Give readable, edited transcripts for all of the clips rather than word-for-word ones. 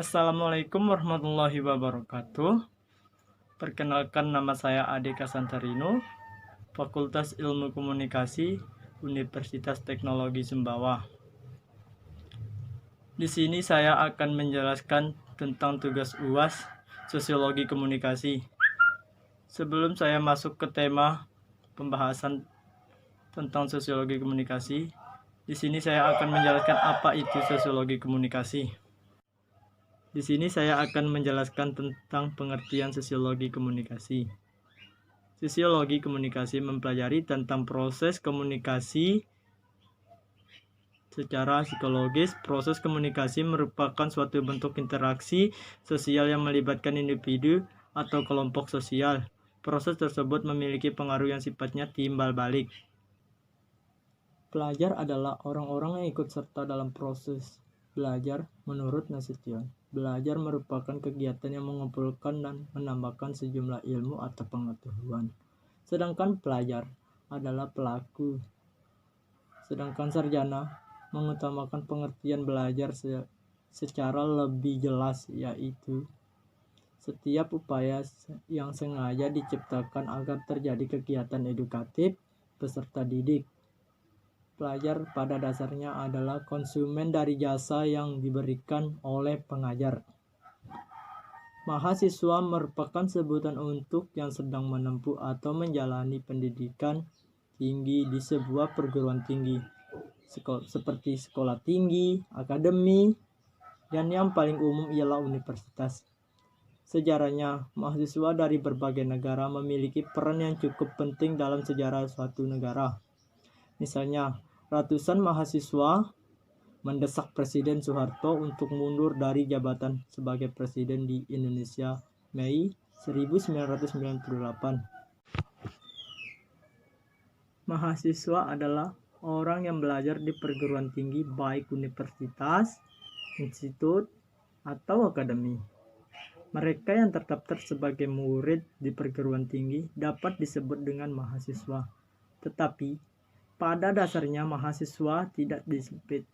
Assalamualaikum warahmatullahi wabarakatuh. Perkenalkan, nama saya Ade Kasantarino, Fakultas Ilmu Komunikasi, Universitas Teknologi Sumbawa. Di sini saya akan menjelaskan tentang tugas UAS Sosiologi Komunikasi. Sebelum saya masuk ke tema pembahasan tentang sosiologi komunikasi, di sini saya akan menjelaskan apa itu sosiologi komunikasi. Di sini saya akan menjelaskan tentang pengertian sosiologi komunikasi. Sosiologi komunikasi mempelajari tentang proses komunikasi secara psikologis. Proses komunikasi merupakan suatu bentuk interaksi sosial yang melibatkan individu atau kelompok sosial. Proses tersebut memiliki pengaruh yang sifatnya timbal balik. Pelajar adalah orang-orang yang ikut serta dalam proses belajar menurut Nasution. Belajar merupakan kegiatan yang mengumpulkan dan menambahkan sejumlah ilmu atau pengetahuan. Sedangkan pelajar adalah pelaku. Sedangkan sarjana mengutamakan pengertian belajar secara lebih jelas, yaitu setiap upaya yang sengaja diciptakan agar terjadi kegiatan edukatif peserta didik. Pelajar pada dasarnya adalah konsumen dari jasa yang diberikan oleh pengajar. Mahasiswa merupakan sebutan untuk yang sedang menempuh atau menjalani pendidikan tinggi di sebuah perguruan tinggi, seperti sekolah tinggi, akademi, dan yang paling umum ialah universitas. Sejarahnya, mahasiswa dari berbagai negara memiliki peran yang cukup penting dalam sejarah suatu negara. Misalnya, ratusan mahasiswa mendesak Presiden Soeharto untuk mundur dari jabatan sebagai presiden di Indonesia Mei 1998. Mahasiswa adalah orang yang belajar di perguruan tinggi, baik universitas, institut, atau akademi. Mereka yang terdaftar sebagai murid di perguruan tinggi dapat disebut dengan mahasiswa. Tetapi pada dasarnya mahasiswa tidak disebut.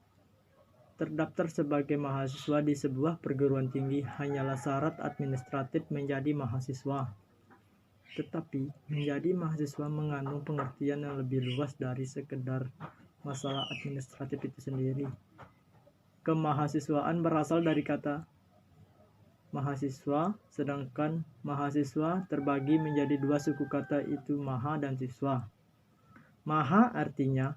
Terdaftar sebagai mahasiswa di sebuah perguruan tinggi hanyalah syarat administratif menjadi mahasiswa. Tetapi menjadi mahasiswa mengandung pengertian yang lebih luas dari sekedar masalah administratif itu sendiri. Kemahasiswaan berasal dari kata mahasiswa, sedangkan mahasiswa terbagi menjadi dua suku kata, itu maha dan siswa. Maha artinya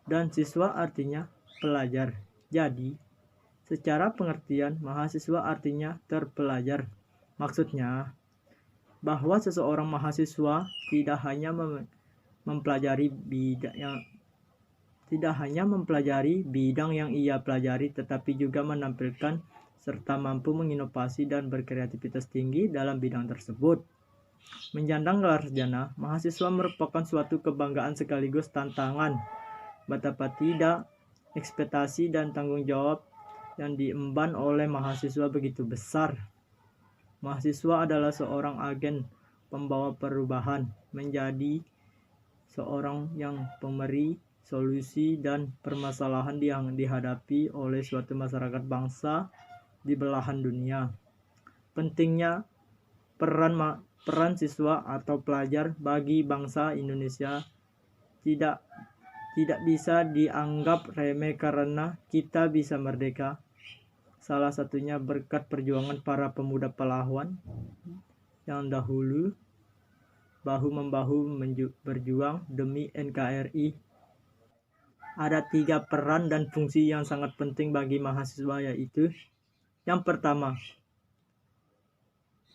dan siswa artinya pelajar. Jadi, secara pengertian mahasiswa artinya terpelajar. Maksudnya bahwa seseorang mahasiswa tidak hanya mempelajari bidang yang ia pelajari, tetapi juga menampilkan serta mampu menginovasi dan berkreativitas tinggi dalam bidang tersebut. Menyandang gelar sarjana, mahasiswa merupakan suatu kebanggaan sekaligus tantangan. Betapa tidak ekspektasi dan tanggung jawab yang diemban oleh mahasiswa begitu besar. Mahasiswa adalah seorang agen pembawa perubahan, menjadi seorang yang pemberi solusi dan permasalahan yang dihadapi oleh suatu masyarakat bangsa di belahan dunia. Pentingnya peran siswa atau pelajar bagi bangsa Indonesia tidak bisa dianggap remeh karena kita bisa merdeka. Salah satunya berkat perjuangan para pemuda pahlawan yang dahulu bahu-membahu berjuang demi NKRI. Ada 3 peran dan fungsi yang sangat penting bagi mahasiswa, yaitu yang pertama,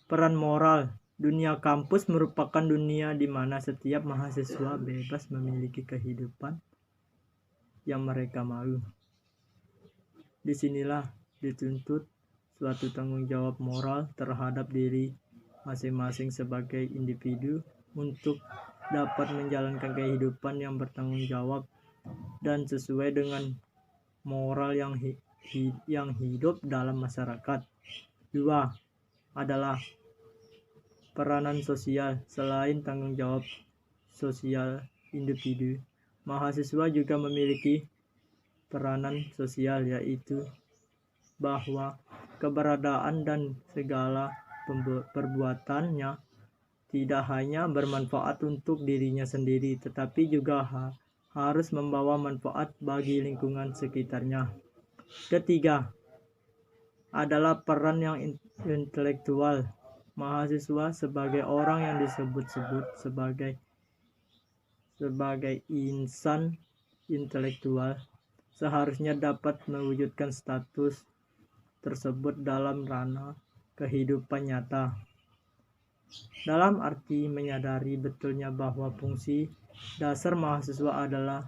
peran moral. Dunia kampus merupakan dunia di mana setiap mahasiswa bebas memiliki kehidupan yang mereka mau. Disinilah dituntut suatu tanggung jawab moral terhadap diri masing-masing sebagai individu untuk dapat menjalankan kehidupan yang bertanggung jawab dan sesuai dengan moral yang hidup dalam masyarakat. 2 adalah peranan sosial. Selain tanggung jawab sosial individu, mahasiswa juga memiliki peranan sosial, yaitu bahwa keberadaan dan segala perbuatannya tidak hanya bermanfaat untuk dirinya sendiri, tetapi juga harus membawa manfaat bagi lingkungan sekitarnya. Ketiga, adalah peran yang intelektual. Mahasiswa sebagai orang yang disebut-sebut sebagai insan intelektual seharusnya dapat mewujudkan status tersebut dalam ranah kehidupan nyata. Dalam arti menyadari betulnya bahwa fungsi dasar mahasiswa adalah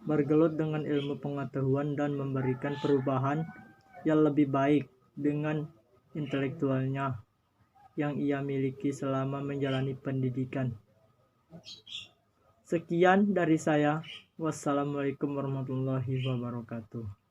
bergelut dengan ilmu pengetahuan dan memberikan perubahan yang lebih baik dengan intelektualnya yang ia miliki selama menjalani pendidikan. Sekian dari saya. Wassalamualaikum warahmatullahi wabarakatuh.